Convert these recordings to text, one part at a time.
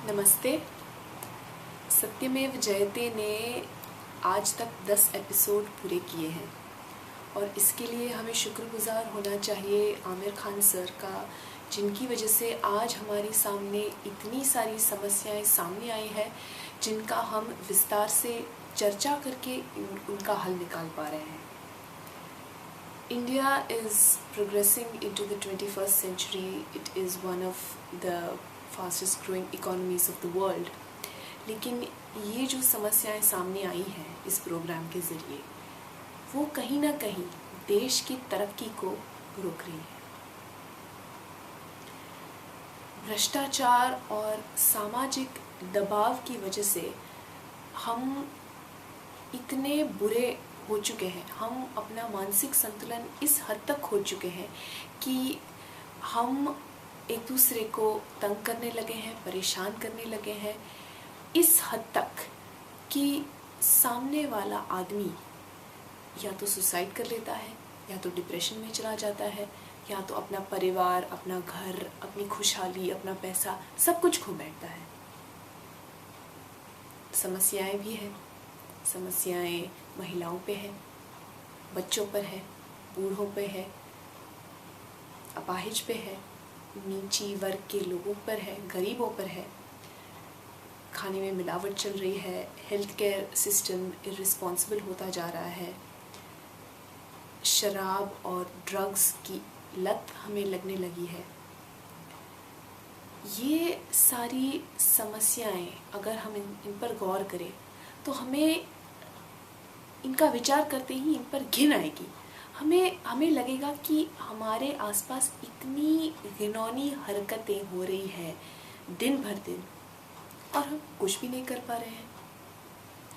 नमस्ते। सत्यमेव जयते ने आज तक 10 एपिसोड पूरे किए हैं और इसके लिए हमें शुक्रगुजार होना चाहिए आमिर खान सर का, जिनकी वजह से आज हमारे सामने इतनी सारी समस्याएं सामने आई है जिनका हम विस्तार से चर्चा करके उनका हल निकाल पा रहे हैं। India is progressing into the 21st century. It is one of the fastest growing economies of the world. लेकिन ये जो समस्याएं सामने आई हैं इस प्रोग्राम के ज़रिए, वो कहीं ना कहीं देश की तरक्की को रोक रही है। भ्रष्टाचार और सामाजिक दबाव की वजह से हम इतने बुरे हो चुके हैं, हम अपना मानसिक संतुलन इस हद तक खो चुके हैं कि हम एक दूसरे को तंग करने लगे हैं, परेशान करने लगे हैं, इस हद तक कि सामने वाला आदमी या तो सुसाइड कर लेता है, या तो डिप्रेशन में चला जाता है, या तो अपना परिवार, अपना घर, अपनी खुशहाली, अपना पैसा सब कुछ खो बैठता है। समस्याएं भी हैं। समस्याएं महिलाओं पे है, बच्चों पर है, बूढ़ों पे है, अपाहिज पे है, नीची वर्ग के लोगों पर है, गरीबों पर है। खाने में मिलावट चल रही है, हेल्थ केयर सिस्टम इर्रिस्पॉन्सिबल होता जा रहा है, शराब और ड्रग्स की लत हमें लगने लगी है। ये सारी समस्याएं अगर हम इन पर गौर करें तो हमें इनका विचार करते ही इन पर घिन आएगी। हमें लगेगा कि हमारे आसपास इतनी घिनौनी हरकतें हो रही है दिन भर दिन और हम कुछ भी नहीं कर पा रहे हैं।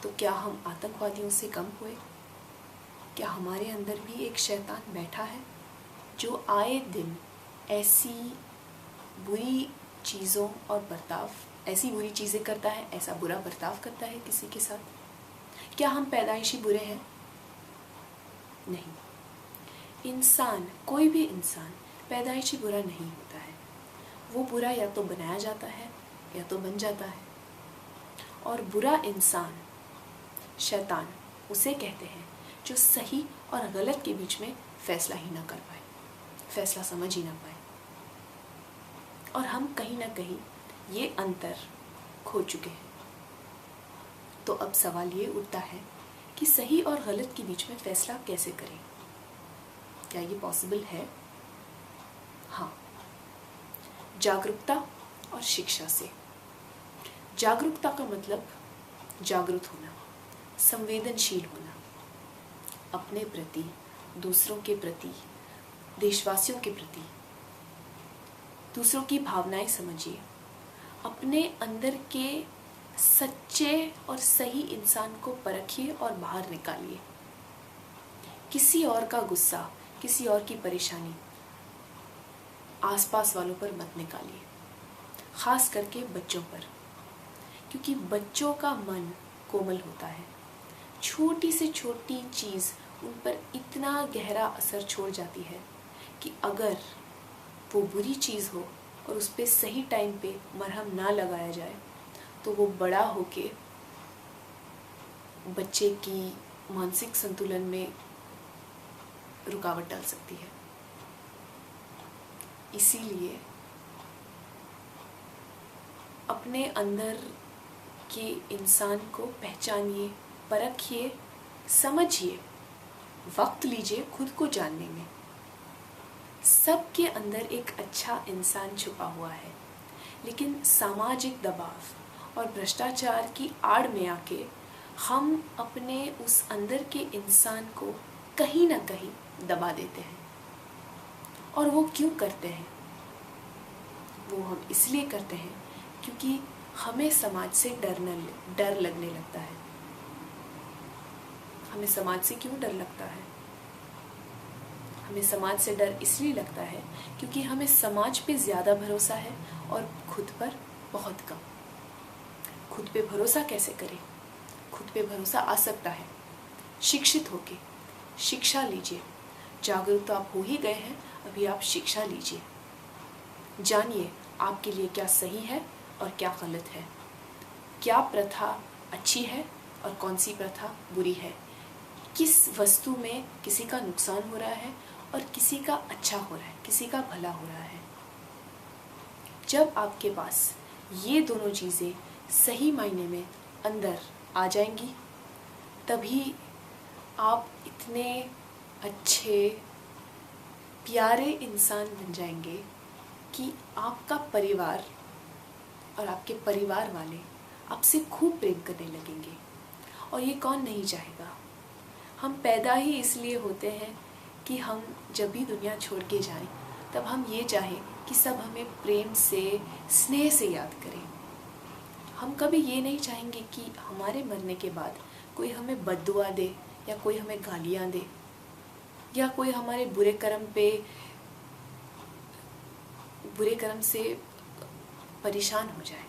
तो क्या हम आतंकवादियों से कम हुए? क्या हमारे अंदर भी एक शैतान बैठा है जो आए दिन ऐसी बुरी चीज़ों और ऐसी बुरी चीज़ें करता है, ऐसा बुरा बर्ताव करता है किसी के साथ? क्या हम पैदाइशी बुरे हैं? नहीं। इंसान, कोई भी इंसान पैदाइशी बुरा नहीं होता है। वो बुरा या तो बनाया जाता है या तो बन जाता है। और बुरा इंसान, शैतान, उसे कहते हैं जो सही और गलत के बीच में फैसला ही ना कर पाए, फैसला समझ ही ना पाए। और हम कहीं ना कहीं ये अंतर खो चुके हैं। तो अब सवाल ये उठता है कि सही और गलत के बीच में फैसला कैसे करें? क्या ये पॉसिबल है? हाँ, जागरूकता और शिक्षा से। जागरूकता का मतलब जागरूक होना, संवेदनशील होना, अपने प्रति, दूसरों के प्रति, देशवासियों के प्रति। दूसरों की भावनाएं समझिए, अपने अंदर के सच्चे और सही इंसान को परखिए और बाहर निकालिए। किसी और का गुस्सा, किसी और की परेशानी आसपास वालों पर मत निकालिए, खास करके बच्चों पर, क्योंकि बच्चों का मन कोमल होता है। छोटी से छोटी चीज़ उन पर इतना गहरा असर छोड़ जाती है कि अगर वो बुरी चीज़ हो और उस पर सही टाइम पे मरहम ना लगाया जाए तो वो बड़ा होके बच्चे की मानसिक संतुलन में रुकावट डाल सकती है। इसीलिए अपने अंदर के इंसान को पहचानिए, परखिए, समझिए, वक्त लीजिए खुद को जानने में। सबके अंदर एक अच्छा इंसान छुपा हुआ है, लेकिन सामाजिक दबाव और भ्रष्टाचार की आड़ में आके हम अपने उस अंदर के इंसान को कहीं ना कहीं दबा देते हैं। और वो क्यों करते हैं? वो हम इसलिए करते हैं क्योंकि हमें समाज से डर लगने लगता है। हमें समाज से क्यों डर लगता है? हमें समाज से डर इसलिए लगता है क्योंकि हमें समाज पे ज़्यादा भरोसा है और खुद पर बहुत कम। खुद पे भरोसा कैसे करें? खुद पे भरोसा आ सकता है शिक्षित होके। शिक्षा लीजिए, जागरूक तो आप हो ही गए हैं, अभी आप शिक्षा लीजिए, जानिए आपके लिए क्या सही है और क्या गलत है, क्या प्रथा अच्छी है और कौन सी प्रथा बुरी है, किस वस्तु में किसी का नुकसान हो रहा है और किसी का अच्छा हो रहा है, किसी का भला हो रहा है। जब आपके पास ये दोनों चीज़ें सही मायने में अंदर आ जाएंगी, तभी आप इतने अच्छे प्यारे इंसान बन जाएंगे कि आपका परिवार और आपके परिवार वाले आपसे खूब प्रेम करने लगेंगे। और ये कौन नहीं चाहेगा। हम पैदा ही इसलिए होते हैं कि हम जब भी दुनिया छोड़ के जाएं तब हम ये चाहें कि सब हमें प्रेम से, स्नेह से याद करें। हम कभी ये नहीं चाहेंगे कि हमारे मरने के बाद कोई हमें बद्दुआ दे या कोई हमें गालियाँ दे या कोई हमारे बुरे कर्म से परेशान हो जाए।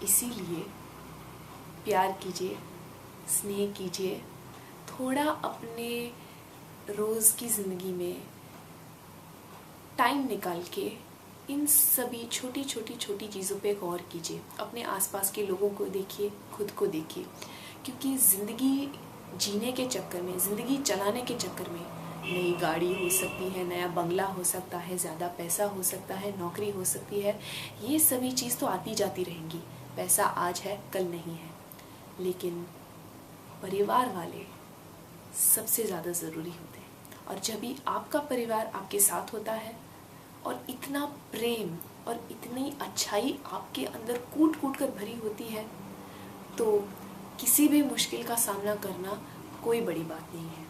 इसीलिए प्यार कीजिए, स्नेह कीजिए, थोड़ा अपने रोज़ की ज़िंदगी में टाइम निकाल के इन सभी छोटी चीज़ों पे गौर कीजिए। अपने आसपास के लोगों को देखिए, खुद को देखिए, क्योंकि ज़िंदगी जीने के चक्कर में, ज़िंदगी चलाने के चक्कर में नई गाड़ी हो सकती है, नया बंगला हो सकता है, ज़्यादा पैसा हो सकता है, नौकरी हो सकती है, ये सभी चीज़ तो आती जाती रहेंगी। पैसा आज है, कल नहीं है, लेकिन परिवार वाले सबसे ज़्यादा ज़रूरी होते हैं। और जब भी आपका परिवार आपके साथ होता है और इतना प्रेम और इतनी अच्छाई आपके अंदर कूट कूट कर भरी होती है, तो किसी भी मुश्किल का सामना करना कोई बड़ी बात नहीं है।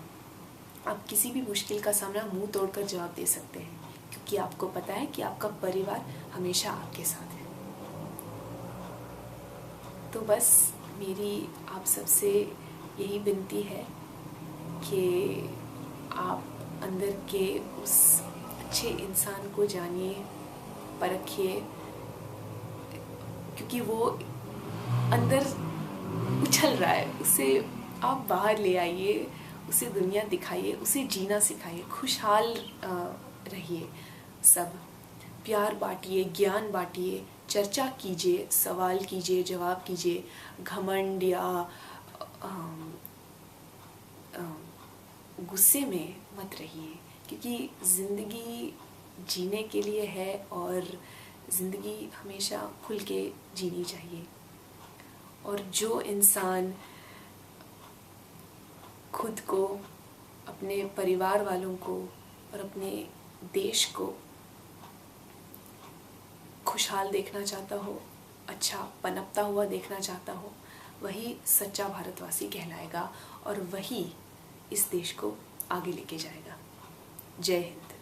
आप किसी भी मुश्किल का सामना मुंह तोड़कर जवाब दे सकते हैं, क्योंकि आपको पता है कि आपका परिवार हमेशा आपके साथ है। तो बस मेरी आप सबसे यही विनती है कि आप अंदर के उस अच्छे इंसान को जानिए, परखिए, क्योंकि वो अंदर उछल रहा है, उसे आप बाहर ले आइए, उसे दुनिया दिखाइए, उसे जीना सिखाइए, खुशहाल रहिए। सब प्यार बांटिए, ज्ञान बांटिए, चर्चा कीजिए, सवाल कीजिए, जवाब कीजिए, घमंड या गुस्से में मत रहिए, क्योंकि ज़िंदगी जीने के लिए है और ज़िंदगी हमेशा खुल के जीनी चाहिए। और जो इंसान खुद को, अपने परिवार वालों को और अपने देश को खुशहाल देखना चाहता हो, अच्छा पनपता हुआ देखना चाहता हो, वही सच्चा भारतवासी कहलाएगा और वही इस देश को आगे लेके जाएगा। जय हिंद।